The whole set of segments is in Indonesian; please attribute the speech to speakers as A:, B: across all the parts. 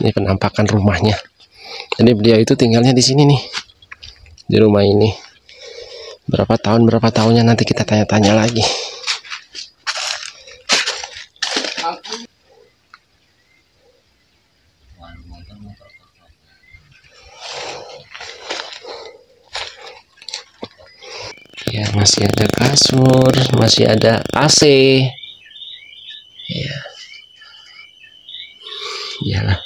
A: Ini penampakan rumahnya. Jadi beliau itu tinggalnya di sini nih, di rumah ini. Berapa tahunnya nanti kita tanya-tanya lagi. Ya, masih ada kasur, masih ada AC. Ya, iyalah.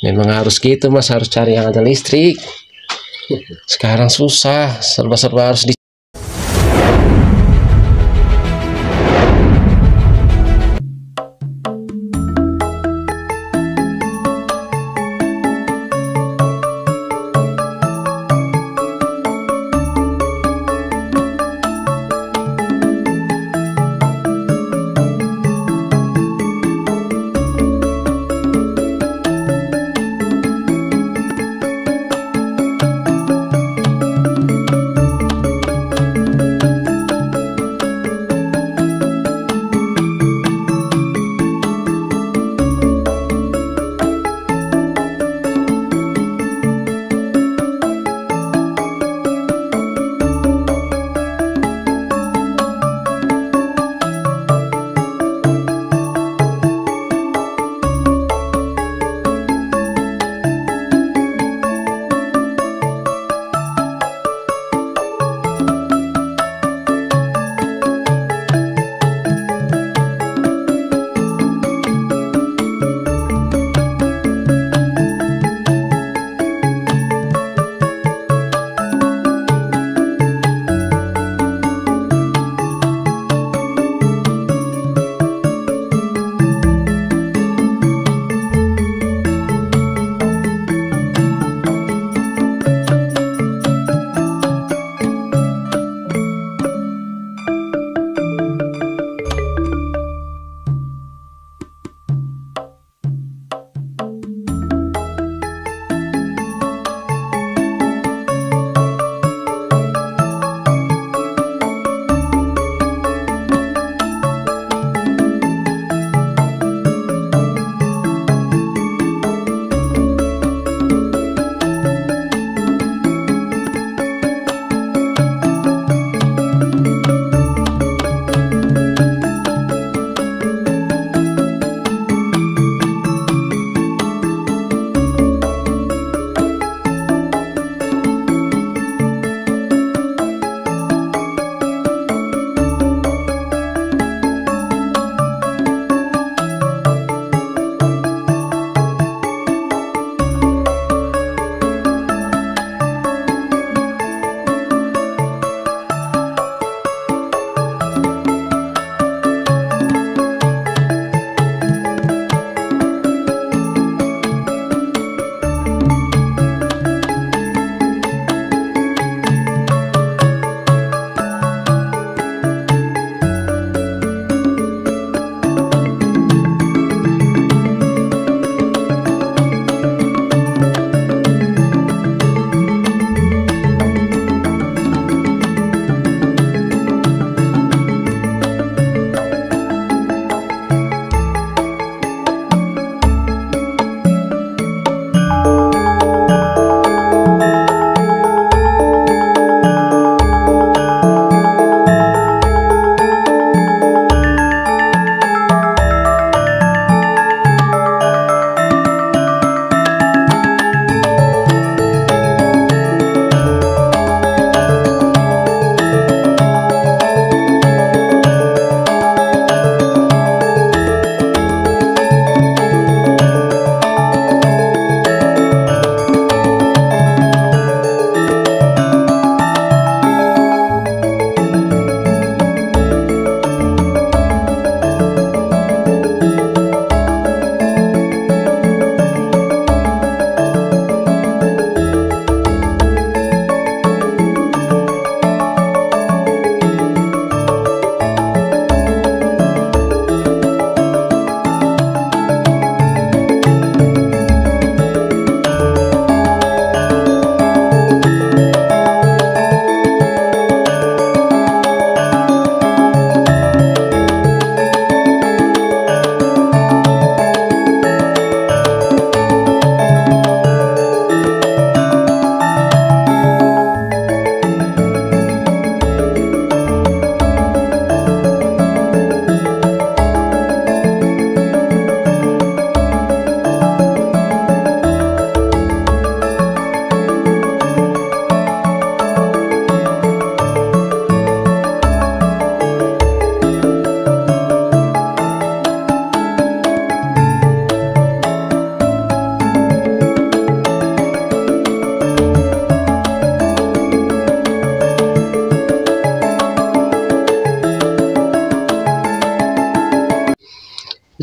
A: Memang harus gitu mas, harus cari yang ada listrik. Sekarang susah, serba-serba harus di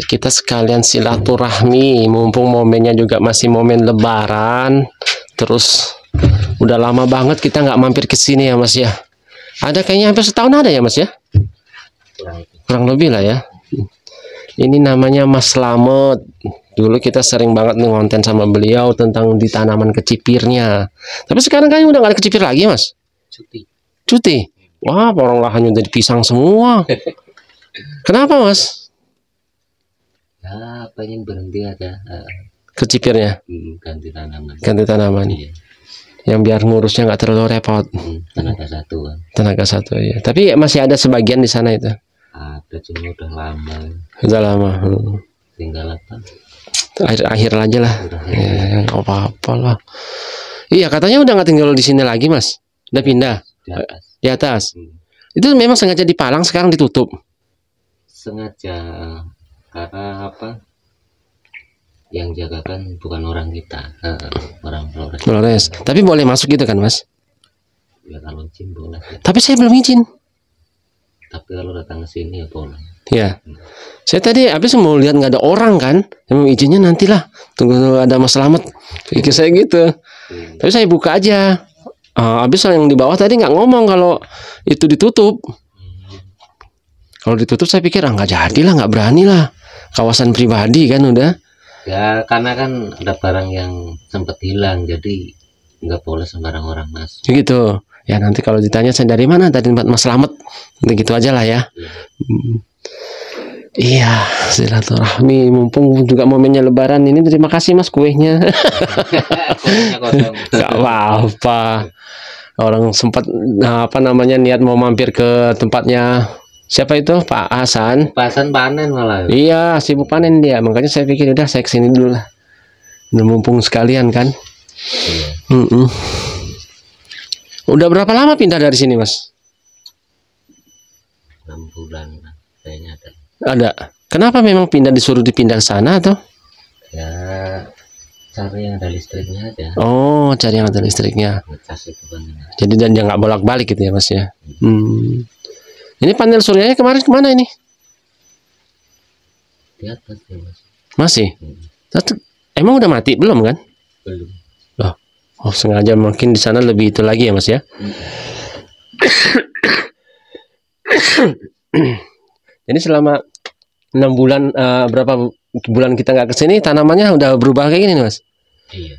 A: kita sekalian silaturahmi, mumpung momennya juga masih momen Lebaran. Terus udah lama banget kita nggak mampir ke sini ya Mas ya. Ada kayaknya hampir setahun ada ya Mas ya. Kurang lebih lah ya. Ini namanya Mas Slamet. Dulu kita sering banget nih ngonten sama beliau tentang di tanaman kecipirnya. Tapi sekarang kayaknya udah nggak ada kecipir lagi Mas. Cuti. Wah, orang lahannya jadi pisang semua. Kenapa Mas?
B: Ya, pengen berhenti aja.
A: Kecipirnya.
B: Ganti tanaman.
A: Ganti tanaman.
B: Iya.
A: Yang biar ngurusnya nggak terlalu repot.
B: Tenaga satu kan.
A: Tenaga satu ya. Tapi masih ada sebagian di sana itu.
B: Ada, cuma udah lama.
A: Udah lama.
B: Tinggal apa?
A: Akhir aja lah. Ya, nggak apa-apa lah. Iya, katanya udah nggak tinggal di sini lagi Mas. Udah pindah.
B: Di atas.
A: Di atas. Itu memang sengaja dipalang, sekarang ditutup.
B: Sengaja, karena apa? Yang jaga kan bukan orang kita, orang Flores.
A: Flores. Tapi boleh masuk gitu kan Mas?
B: Ya kalau izin boleh. Ya.
A: Tapi saya belum izin.
B: Tapi kalau datang ke sini ya boleh.
A: Ya. Saya tadi habis mau lihat nggak ada orang kan. Emang izinnya nantilah. Tunggu ada Mas Slamet. Pikir saya gitu. Tapi saya buka aja. Habis yang di bawah tadi nggak ngomong kalau itu ditutup. Kalau ditutup saya pikir nggak jadilah, nggak berani lah. Kawasan pribadi kan udah.
B: Ya karena kan ada barang yang sempat hilang, jadi nggak boleh sembarang orang masuk.
A: Gitu. Ya nanti kalau ditanya saya dari mana, dari tempat Mas Slamet. Gitu aja lah ya. Iya, silaturahmi. Mumpung juga momennya Lebaran ini. Terima kasih Mas kuenya. Gak apa-apa. Orang sempat niat mau mampir ke tempatnya. Siapa itu? Pak Hasan.
B: Pak Hasan panen malah.
A: Iya, sibuk panen dia. Makanya saya pikir udah saya kesini dulu lah. Mumpung sekalian kan. Udah berapa lama pindah dari sini Mas?
B: 6 bulan kayaknya ada.
A: Ada. Kenapa memang disuruh dipindah ke sana atau?
B: Ya cari yang ada listriknya aja.
A: Oh, cari yang ada listriknya.
B: Ngecas itu kan.
A: Jadi dan dia nggak bolak-balik gitu ya Mas ya. Ini panel suryanya kemarin kemana ini?
B: Di atas ya Mas.
A: Masih? Emang udah mati belum kan?
B: Belum.
A: Oh, sengaja mungkin di sana lebih itu lagi ya Mas ya. Jadi selama 6 bulan berapa bulan kita nggak kesini, tanamannya udah berubah kayak gini nih Mas.
B: Iya.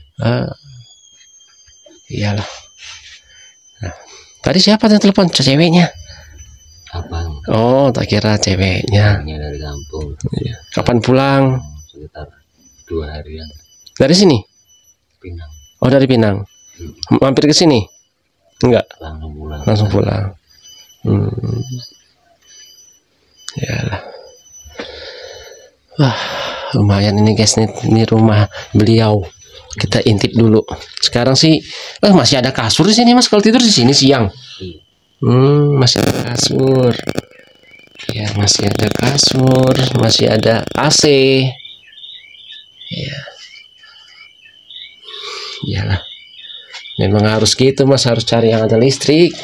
A: Iyalah. Nah, tadi siapa yang telepon? Ceweknya.
B: Abang.
A: Oh, tak kira ceweknya.
B: Dari kampung.
A: Iya. Kapan pulang?
B: Sekitar 2 harian.
A: Dari sini?
B: Pinang.
A: Oh, dari Pinang. Mampir ke sini? Enggak.
B: Langsung pulang.
A: Langsung pulang. Yalah. Wah, lumayan ini guys, ini rumah beliau. Kita intip dulu. Sekarang sih, masih ada kasur di sini Mas. Kalau tidur di sini siang.
B: Iya.
A: Masih ada kasur. Ya, masih ada kasur, masih ada AC. Ya. Iyalah. Memang harus gitu Mas, harus cari yang ada listrik.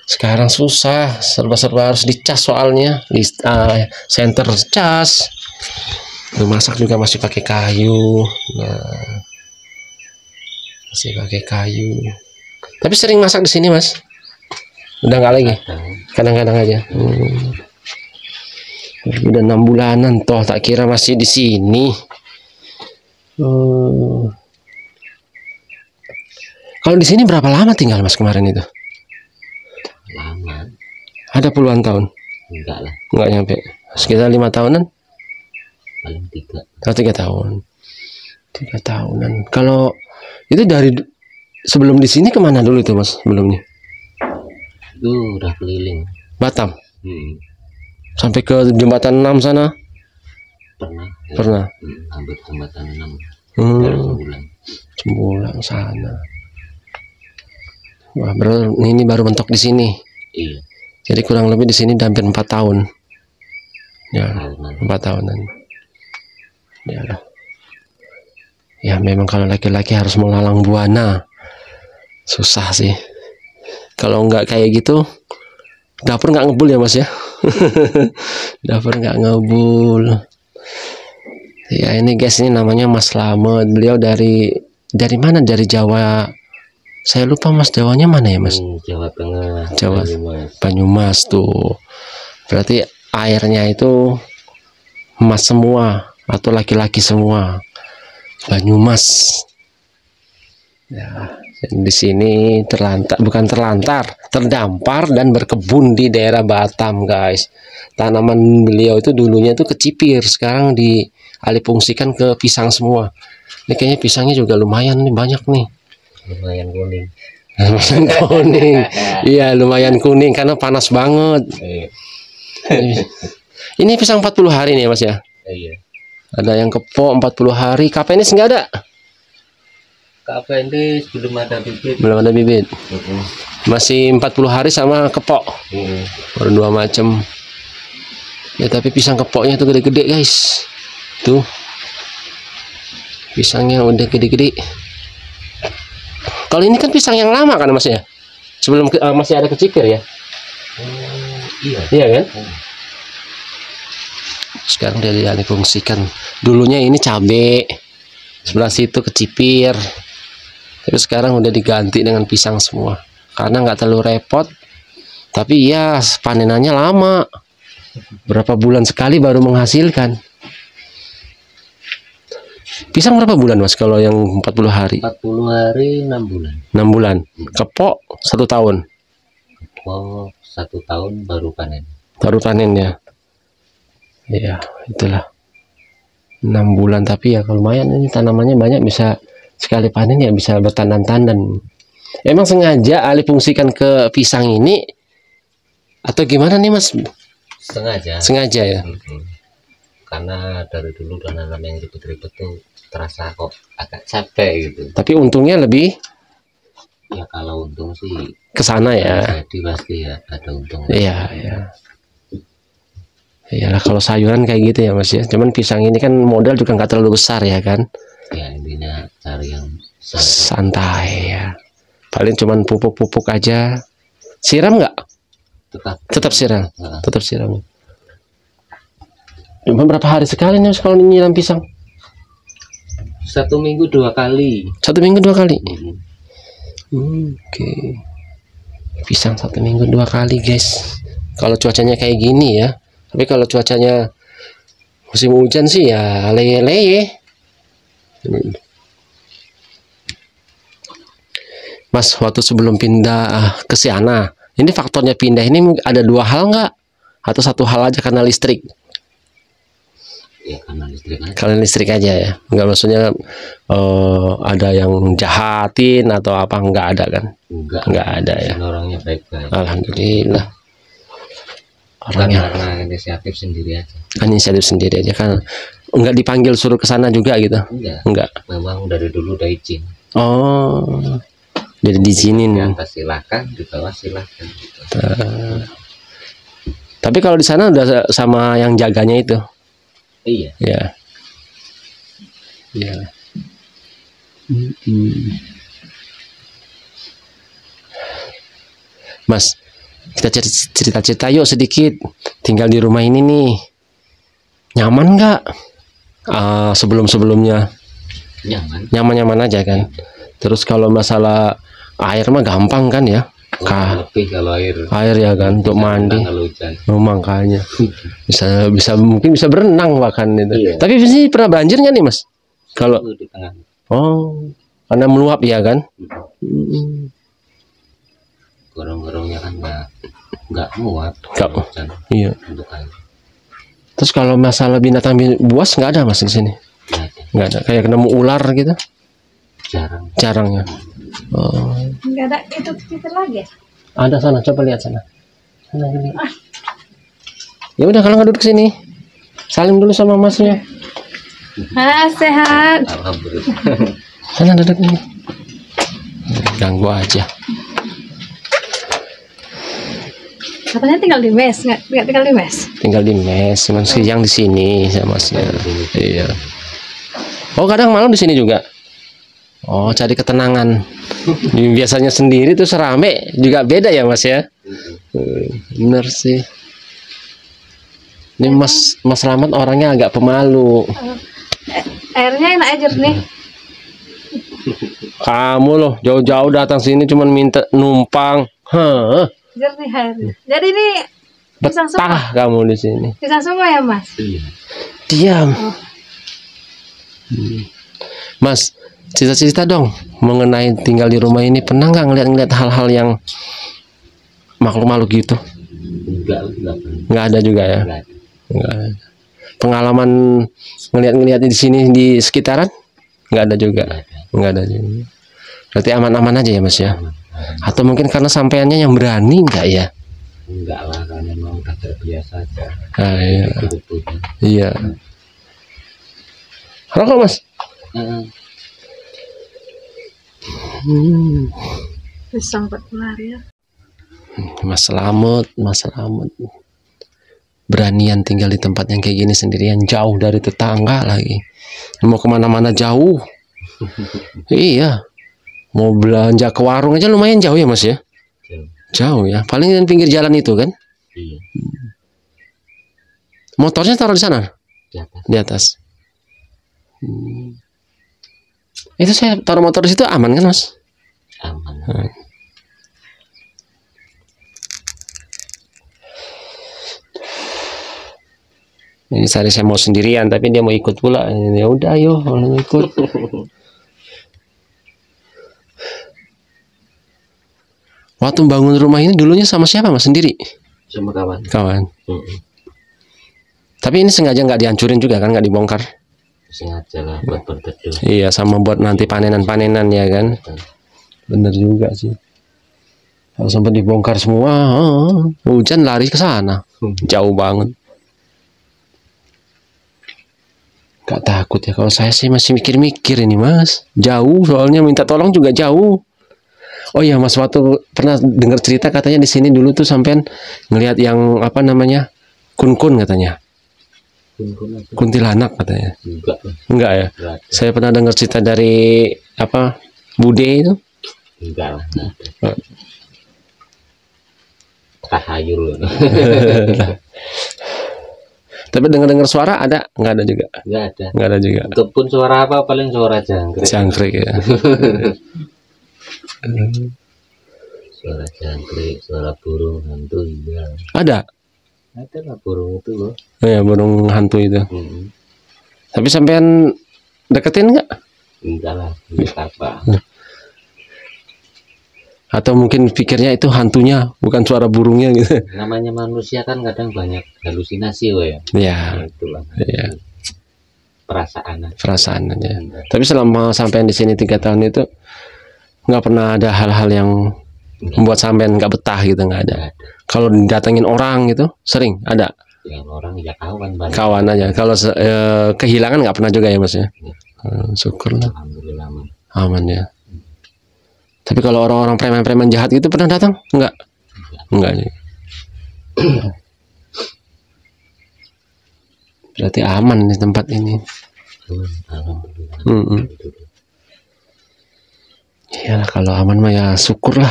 A: Sekarang susah, serba-serba harus dicas soalnya. Senter cas. Masak juga masih pakai kayu. Nah, masih pakai kayu. Tapi sering masak di sini Mas. Udah nggak lagi? Kadang-kadang aja. Udah 6 bulanan toh, tak kira masih di sini. Kalau di sini berapa lama tinggal Mas kemarin itu?
B: Lama.
A: Ada puluhan tahun?
B: Enggak lah.
A: Enggak nyampe. Sekitar 5 tahunan?
B: Paling 3.
A: 3 tahun. 3 tahunan. Kalau itu dari sebelum di sini kemana dulu itu Mas sebelumnya?
B: Itu udah keliling.
A: Batam. Sampai ke jembatan 6 sana?
B: Pernah. Ya.
A: Pernah.
B: Hampir jembatan 6.
A: Sebulan. Sebulan sana. Wah, ini baru mentok di sini.
B: Iya.
A: Jadi kurang lebih di sini hampir 4 tahun. Ya, 4 tahunan. Ya lah. Ya memang kalau laki-laki harus melalang buana. Susah sih. Kalau nggak kayak gitu, dapur nggak ngebul ya Mas ya. Dapur nggak ngebul. Ya ini guys, ini namanya Mas Slamet. Beliau dari mana? Dari Jawa. Saya lupa Mas, Jawanya mana ya Mas?
B: Jawa Tengah.
A: Jawa.
B: Banyumas.
A: Banyumas tuh. Berarti airnya itu emas semua atau laki-laki semua. Banyumas. Ya, di sini terdampar dan berkebun di daerah Batam, guys. Tanaman beliau itu dulunya itu kecipir, sekarang dialihfungsikan ke pisang semua. Ini kayaknya pisangnya juga lumayan nih, banyak nih.
B: Lumayan kuning.
A: Lumayan kuning. Iya, lumayan kuning karena panas banget. Ini pisang 40 hari nih, Mas ya.
B: Iya.
A: Ada yang kepok 40 hari. Kapenis nggak ada?
B: Kapenis belum ada bibit.
A: Belum ada bibit. Masih 40 hari sama kepok. Baru 2 macam. Ya, tapi pisang kepoknya tuh gede-gede, guys. Tuh. Pisangnya udah gede-gede. Kalau ini kan pisang yang lama kan Mas ya? Sebelum masih ada kecipir ya?
B: Iya.
A: Iya kan? Sekarang dia dialihfungsikan. Dulunya ini cabe, sebelah situ kecipir. Tapi sekarang udah diganti dengan pisang semua. Karena nggak terlalu repot. Tapi ya panenannya lama. Berapa bulan sekali baru menghasilkan. Pisang berapa bulan Mas kalau yang 40 hari?
B: 40 hari 6 bulan.
A: 6 bulan. Kepok 1 tahun.
B: Oh, 1 tahun baru panen.
A: Baru panen ya. Ya, itulah. 6 bulan, tapi ya lumayan ini tanamannya banyak, bisa sekali panen ya bisa bertandan-tandan. Emang sengaja alihfungsikan ke pisang ini atau gimana nih Mas?
B: Sengaja.
A: Sengaja ya.
B: Karena dari dulu udah nanam yang ribet-ribet tuh terasa kok agak capek gitu.
A: Tapi untungnya lebih
B: Ya kalau untung sih
A: ke sana ya.
B: jadi pasti ya ada untung.
A: Iya, iya. Iyalah kalau sayuran kayak gitu ya Mas ya. Cuman pisang ini kan modal juga nggak terlalu besar ya kan.
B: Ya intinya cari yang
A: santai ya. Paling cuman pupuk-pupuk aja. Siram nggak? Tetap siram. Tetap siram. Cuma berapa hari sekali nih kalau nyiram pisang?
B: 1 minggu 2 kali.
A: 1 minggu 2 kali. Oke. Pisang 1 minggu 2 kali guys. Kalau cuacanya kayak gini ya. Tapi kalau cuacanya musim hujan sih ya leye-leye. Mas, waktu sebelum pindah ke sana, ini faktornya pindah ini ada 2 hal nggak? Atau 1 hal aja karena listrik?
B: Ya karena listrik aja.
A: Karena listrik aja ya, nggak maksudnya ada yang jahatin atau apa, nggak ada kan? Nggak ada ya.
B: Orangnya baik-baik.
A: Alhamdulillah. Orangnya
B: karena inisiatif sendiri aja.
A: Inisiatif sendiri aja kan, nggak dipanggil suruh ke sana juga gitu? Enggak.
B: Memang dari dulu udah izin.
A: Oh, jadi diizinin.
B: Di atas silakan, di bawah silakan. Gitu.
A: Tapi kalau di sana udah sama yang jaganya itu?
B: Iya.
A: Ya. Ya. Mas, kita cerita-cerita yuk sedikit. Tinggal di rumah ini nih, nyaman nggak? Sebelum-sebelumnya? Nyaman-nyaman aja kan. Terus kalau masalah air mah gampang kan ya?
B: Lebih kalau
A: air ya kan untuk mandi. Makanya bisa mungkin bisa berenang bahkan itu. Iya. Tapi di sini pernah banjir nggak nih Mas? Kalau karena meluap ya kan?
B: Gorong-gorongnya kan nggak muat.
A: Iya. Terus kalau masalah binatang buas nggak ada Mas di sini? Nggak ada. Kayak ketemu ular gitu? Jarang ya. Oh.
C: Nggak ada itu kita lagi.
A: Ada sana, coba lihat sana. Ya udah kalau nggak duduk sini, salim dulu sama masnya.
C: Sehat.
B: Alhamdulillah.
A: Sana duduk nih. Ganggu aja.
C: Katanya tinggal di mes, nggak tinggal di mes? Tinggal di mes,
A: cuman siang di sini sama masnya. Iya. Oh kadang malam di sini juga. Oh cari ketenangan. Biasanya sendiri tuh serame juga beda ya Mas ya. Bener sih. Ini Mas Slamet orangnya agak pemalu.
C: Airnya enak aja jernih.
A: Kamu loh jauh-jauh datang sini cuman minta numpang. Hah,
C: Jernih airnya. Jadi ini pisang semua.
A: betah kamu di sini.
C: Pisang semua ya Mas?
B: Iya.
A: Diam.
C: Oh.
A: Mas, cerita-cerita dong mengenai tinggal di rumah ini. Pernah nggak ngeliat hal-hal yang makhluk-makhluk gitu?
B: Enggak pernah.
A: Nggak ada juga ya?
B: Enggak ada.
A: Nggak ada. Pengalaman ngeliat di sini di sekitaran? Nggak ada juga.
B: Enggak ada.
A: Nggak ada juga. Berarti aman-aman aja ya Mas ya?
B: Aman.
A: Atau mungkin karena sampeannya yang berani nggak ya?
B: Enggak lah, karena memang udah terbiasa aja.
A: Ah, iya.
B: Betul-betul.
A: Iya. Rokok Mas?
C: Pisang 40 hari ya.
A: Mas Slamet. Beranian tinggal di tempat yang kayak gini sendirian, jauh dari tetangga lagi. Mau kemana-mana jauh. Iya. Mau belanja ke warung aja lumayan jauh ya Mas ya? Jauh ya. Paling di pinggir jalan itu kan?
B: Iya.
A: Motornya taruh di sana?
B: Di atas.
A: Di atas. Itu saya taruh motor di situ aman kan Mas?
B: Aman.
A: Ini saya mau sendirian tapi dia mau ikut pula. Ya udah ayo kalau ikut. Waktu bangun rumah ini dulunya sama siapa Mas? Sendiri?
B: Sama kawan.
A: Kawan. Tapi ini sengaja nggak dihancurin juga kan? Nggak dibongkar?
B: Sengaja lah buat berteduh.
A: Iya, sama buat nanti panenan-panenan ya kan? Bener juga sih. Kalau sempat dibongkar semua, hujan lari ke sana. Jauh banget. Gak takut ya, kalau saya sih masih mikir-mikir ini Mas. Jauh soalnya minta tolong juga jauh. Oh iya Mas, waktu pernah dengar cerita katanya di sini dulu tuh sampean ngelihat yang apa namanya? Kun-kun katanya. Kuntilanak katanya. Enggak ya?
B: Enggak.
A: Saya pernah dengar cerita dari apa? Bude itu.
B: Enggak lah. Tahayul.
A: Tapi dengar-dengar suara ada? Enggak ada juga.
B: Enggak ada.
A: Enggak ada juga.
B: Kebun suara apa, paling suara jangkrik.
A: Jangkrik ya.
B: Suara jangkrik, suara burung hantu juga.
A: Ada?
B: Ada lah burung itu loh.
A: Oh ya, burung hantu itu. Tapi sampean deketin enggak?
B: Enggak lah, enggak apa.
A: Atau mungkin pikirnya itu hantunya, bukan suara burungnya gitu.
B: Namanya manusia kan kadang banyak halusinasi ya.
A: Iya.
B: Itulah.
A: Iya.
B: Perasaan
A: aja. Tapi selama sampean di sini 3 tahun itu nggak pernah ada hal-hal yang membuat sampean nggak betah gitu, nggak ada. Kalau didatengin orang gitu sering ada.
B: Yang orang ya kawan banyak.
A: Kawan aja. Kalau kehilangan nggak pernah juga ya Mas ya. Syukurlah.
B: Alhamdulillah aman.
A: Aman ya. Tapi kalau orang-orang preman-preman jahat itu pernah datang? Enggak. Enggak. Berarti aman di tempat ini.
B: Alhamdulillah.
A: Iyalah, kalau aman mah ya syukurlah.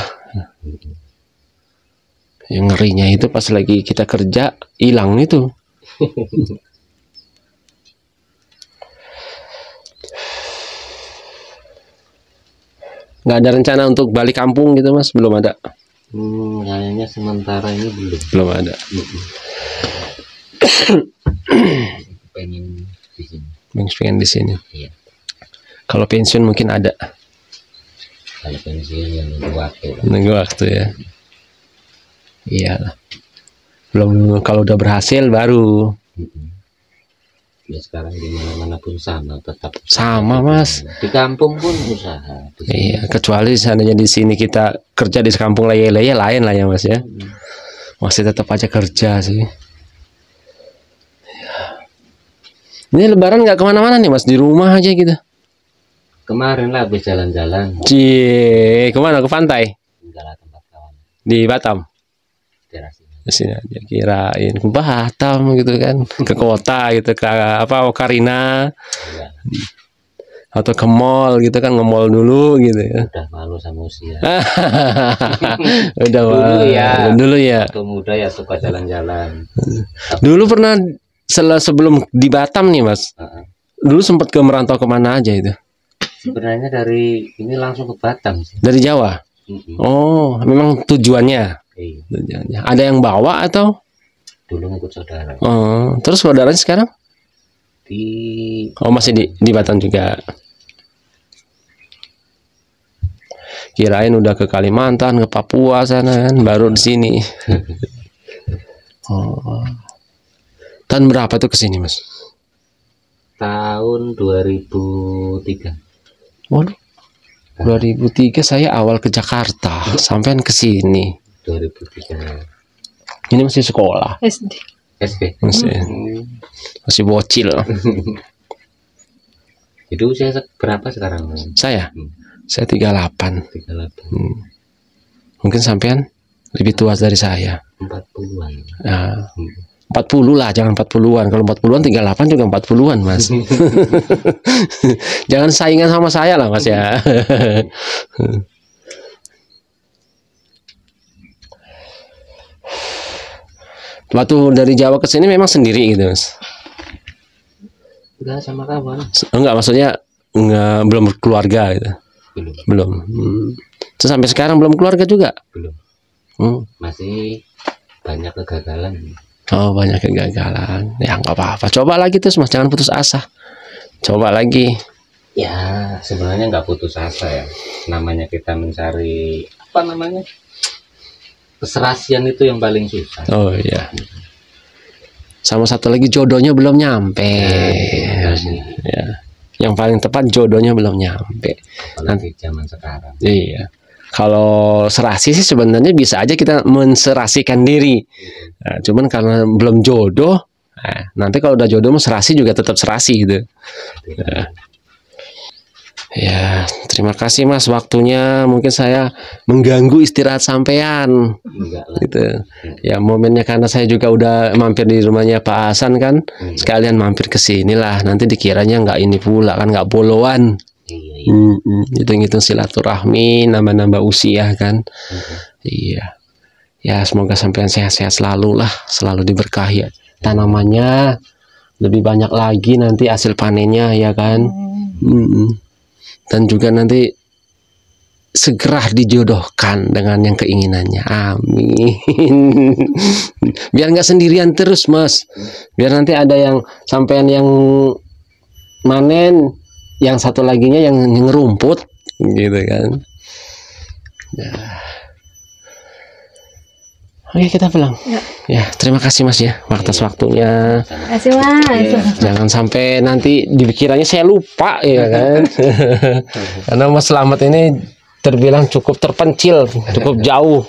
A: Yang ngerinya itu pas lagi kita kerja hilang itu. Nggak ada rencana untuk balik kampung gitu Mas? Belum ada?
B: Kayaknya sementara ini belum.
A: Belum ada.
B: Pengen di sini.
A: Pengen di sini.
B: Iya.
A: Kalau pensiun mungkin ada.
B: Kalau pensiun yang nunggu waktu.
A: Nunggu waktu ya. Iyalah. Belum, kalau udah berhasil baru.
B: Ya sekarang di mana-mana pun sama, tetap
A: sama Mas.
B: Di kampung pun usaha.
A: Iya, kecuali seandainya di sini kita kerja di kampung leye-leye lain lah ya Mas ya. Masih tetap aja kerja sih. Ini Lebaran nggak kemana-mana nih Mas, di rumah aja gitu.
B: Kemarin lah habis jalan-jalan.
A: Cie, kemana? Ke pantai?
B: Enggak lah, tempat kawan.
A: Di Batam.
B: Teras ini.
A: Di sini aja, kirain ke Batam gitu kan, ke kota gitu, ke apa Ocarina.
B: Enggak.
A: Atau ke mall gitu kan, nge-mall dulu gitu ya.
B: Udah malu sama usia.
A: Udah
B: Dulu ya.
A: Dulu ya.
B: Waktu muda ya suka jalan-jalan.
A: Dulu pernah sebelum di Batam nih Mas. dulu sempat ke merantau kemana aja itu?
B: Sebenarnya dari ini langsung ke Batam sih.
A: Dari Jawa? Oh, memang tujuannya?
B: Iya.
A: Tujuannya. Ada yang bawa atau?
B: Dulu ngikut saudara.
A: Oh, terus saudaranya sekarang? Oh, masih di Batam juga. Kirain udah ke Kalimantan, ke Papua sana kan, baru di sini. Oh. Tahun berapa tuh ke sini, Mas?
B: Tahun 2003.
A: Waduh. 2003 saya awal ke Jakarta, sampean ke sini.
B: 2003.
A: Ini masih sekolah.
C: SD.
A: Masih bocil.
B: Itu usia berapa sekarang?
A: Saya 38.
B: 38.
A: Mungkin sampean lebih tua dari saya.
B: 40-an.
A: Nah, 40 lah, jangan 40-an. Kalau 40-an 38 juga 40-an, Mas. Jangan saingan sama saya lah, Mas ya. Waktu dari Jawa ke sini memang sendiri gitu, Mas?
B: Enggak, sama kawan.
A: Enggak, maksudnya belum berkeluarga gitu. Belum. Terus sampai sekarang belum keluarga juga?
B: Belum. Masih banyak kegagalan.
A: Oh, banyak kegagalan. Ya nggak apa-apa. Coba lagi terus, Mas, jangan putus asa. Coba lagi.
B: Ya, sebenarnya nggak putus asa ya. Namanya kita mencari apa namanya? Keserasian itu yang paling susah.
A: Oh iya. Sama satu lagi, jodohnya belum nyampe. Ya. Yang paling tepat jodohnya belum nyampe.
B: Apalagi zaman sekarang.
A: Iya. Kalau serasi sih sebenarnya bisa aja kita menserasikan diri. Nah, cuman karena belum jodoh, nanti kalau udah jodoh serasi juga tetap serasi gitu. Ya, terima kasih Mas waktunya. Mungkin saya mengganggu istirahat sampean. Gitu. Ya, momennya karena saya juga udah mampir di rumahnya Pak Hasan kan. Sekalian mampir ke sini lah. Nanti dikiranya nggak ini pula kan, nggak bolowan. Hitung-hitung silaturahmi, nambah-nambah usia kan. Iya. Ya, semoga sampean sehat-sehat selalu lah, selalu diberkahi ya. Tanamannya lebih banyak lagi nanti hasil panennya ya kan. Dan juga nanti segera dijodohkan dengan yang keinginannya. Amin. Biar nggak sendirian terus, Mas. Biar nanti ada yang sampean yang manen, yang satu laginya yang ngerumput gitu kan. Ya. Oke, kita pulang. Ya, terima kasih Mas ya atas waktunya.
C: Terima kasih Mas.
A: Ya, jangan sampai nanti dikiranya saya lupa ya kan. Karena Mas Slamet ini terbilang cukup terpencil, cukup jauh.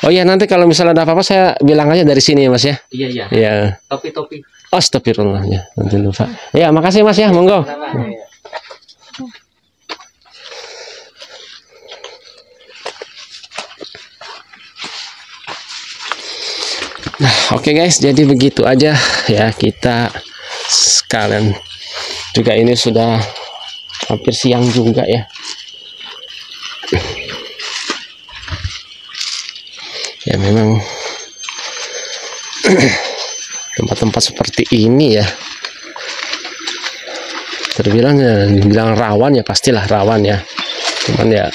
A: Oh ya, nanti kalau misalnya ada apa-apa saya bilang aja dari sini ya Mas ya.
B: Iya, iya.
A: Iya.
B: Topi-topi.
A: Astagfirullah ya, nanti lupa. Ya, makasih Mas ya, monggo. Nah, oke guys, jadi begitu aja ya, kita sekalian juga ini sudah hampir siang juga ya. Ya memang tempat-tempat seperti ini ya terbilang ya, bilang rawan ya, pastilah rawan ya, cuman ya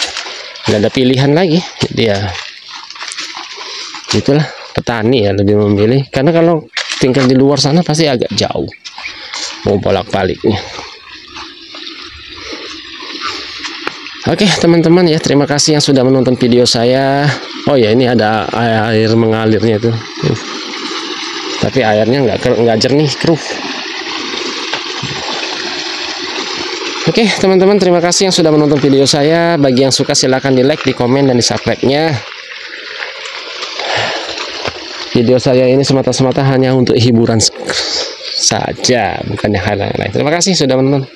A: nggak ada pilihan lagi, jadi ya itulah, petani ya lebih memilih, karena kalau tinggal di luar sana pasti agak jauh mau bolak-baliknya. Oke teman-teman ya, terima kasih yang sudah menonton video saya. Oh ya, ini ada air mengalirnya itu, tapi airnya nggak jernih, keruh. Oke teman-teman, terima kasih yang sudah menonton video saya. Bagi yang suka silahkan di like, di komen, dan di subscribe-nya. Video saya ini semata-mata hanya untuk hiburan saja, bukannya hal yang lain. Terima kasih sudah menonton.